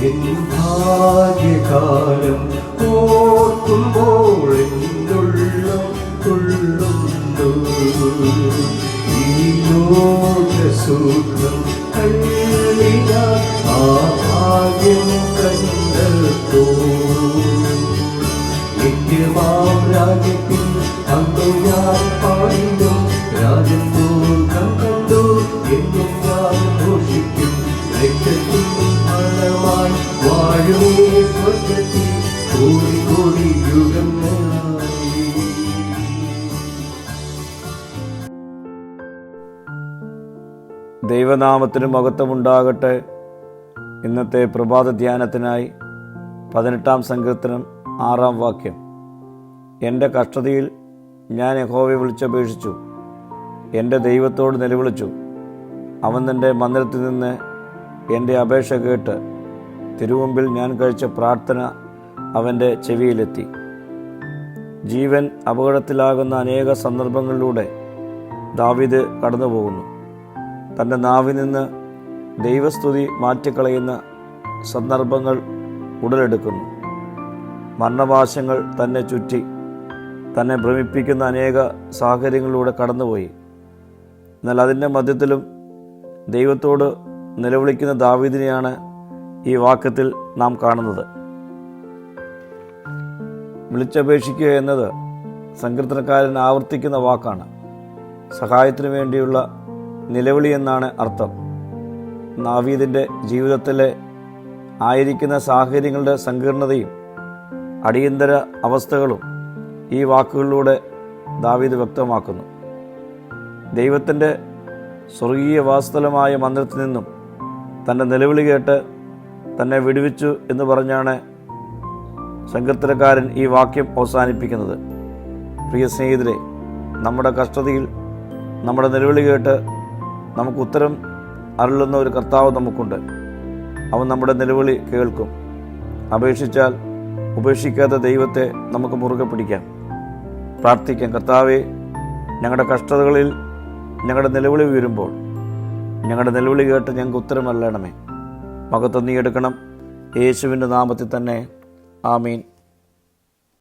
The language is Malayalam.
എൻ ഭാഗ്യകാലം ഓർക്കുമ്പോൾ എന്നുള്ളം കൊള്ളുന്നു. ഈ ലോകസുഖം കള്ളിനാൻ ആ ഭാഗ്യം കണ്ടപ്പോ നിത്യമാം രാജ്യത്തിൽ അന്നു ഞാൻ പാടിടും. രാജദൂതം കണ്ടു എന്നും ഞാൻ ഘോഷിക്കും. രക്തത്തിൽ ഫലമായി വാഴുമേ സ്വർഗ്ഗത്തിൽ കോടി കോടി യുഗങ്ങളായി. ദൈവനാമത്തിന് മഹത്വമുണ്ടാകട്ടെ. ഇന്നത്തെ പ്രഭാത ധ്യാനത്തിനായി 18-ാം സങ്കീർത്തനം 6-ാം വാക്യം. എൻ്റെ കഷ്ടതയിൽ ഞാൻ യഹോവയെ വിളിച്ചപേക്ഷിച്ചു, എൻ്റെ ദൈവത്തോട് നിലവിളിച്ചു. അവൻ തൻ്റെ മന്ദിരത്തിൽ നിന്ന് എൻ്റെ അപേക്ഷ കേട്ട് തിരുമുമ്പിൽ ഞാൻ കഴിച്ച പ്രാർത്ഥന അവൻ്റെ ചെവിയിലെത്തി. ജീവൻ അപകടത്തിലാകുന്ന അനേക സന്ദർഭങ്ങളിലൂടെ ദാവീദ് കടന്നുപോകുന്നു. തൻ്റെ നാവിൽ നിന്ന് ദൈവസ്തുതി മാറ്റിക്കളയുന്ന സന്ദർഭങ്ങൾ ഉടലെടുക്കുന്നു. മരണപാശങ്ങൾ തന്നെ ചുറ്റി തന്നെ ഭ്രമിപ്പിക്കുന്ന അനേക സാഹചര്യങ്ങളിലൂടെ കടന്നുപോയി. എന്നാൽ അതിൻ്റെ മധ്യത്തിലും ദൈവത്തോട് നിലവിളിക്കുന്ന ദാവീദിനെയാണ് ഈ വാക്യത്തിൽ നാം കാണുന്നത്. വിളിച്ചപേക്ഷിക്കുക എന്നത് സങ്കീർത്തനക്കാരൻ ആവർത്തിക്കുന്ന വാക്കാണ്. സഹായത്തിനു വേണ്ടിയുള്ള നിലവിളി എന്നാണ് അർത്ഥം. ദാവീദിൻ്റെ ജീവിതത്തിലെ ആയിരിക്കുന്ന സാഹചര്യങ്ങളുടെ സങ്കീർണതയും അടിയന്തര അവസ്ഥകളും ഈ വാക്കുകളിലൂടെ ദാവീദ് വ്യക്തമാക്കുന്നു. ദൈവത്തിൻ്റെ സ്വർഗീയ വാസസ്ഥലമായ മന്ദിരത്തിൽ നിന്നും തൻ്റെ നിലവിളി കേട്ട് തന്നെ വിടുവിച്ചു എന്ന് പറഞ്ഞാണ് സങ്കീർത്തനക്കാരൻ ഈ വാക്യം അവസാനിപ്പിക്കുന്നത്. പ്രിയ സ്നേഹിതരെ, നമ്മുടെ കഷ്ടതയിൽ നമ്മുടെ നിലവിളി കേട്ട് നമുക്ക് ഉത്തരം അരുളുന്ന ഒരു കർത്താവ് നമുക്കുണ്ട്. അവൻ നമ്മുടെ നിലവിളി കേൾക്കും. അപേക്ഷിച്ചാൽ ഉപേക്ഷിക്കാത്ത ദൈവത്തെ നമുക്ക് മുറുകെ പിടിക്കാം. പ്രാർത്ഥിക്കാം. കർത്താവേ, ഞങ്ങളുടെ കഷ്ടതകളിൽ ഞങ്ങളുടെ നിലവിളി ഉയരുമ്പോൾ ഞങ്ങളുടെ നിലവിളി കേട്ട് ഞങ്ങൾക്ക് ഉത്തരം അല്ലണമേ. മഹത്വം നീ എടുക്കണം. യേശുവിൻ്റെ നാമത്തിൽ തന്നെ. ആമീൻ.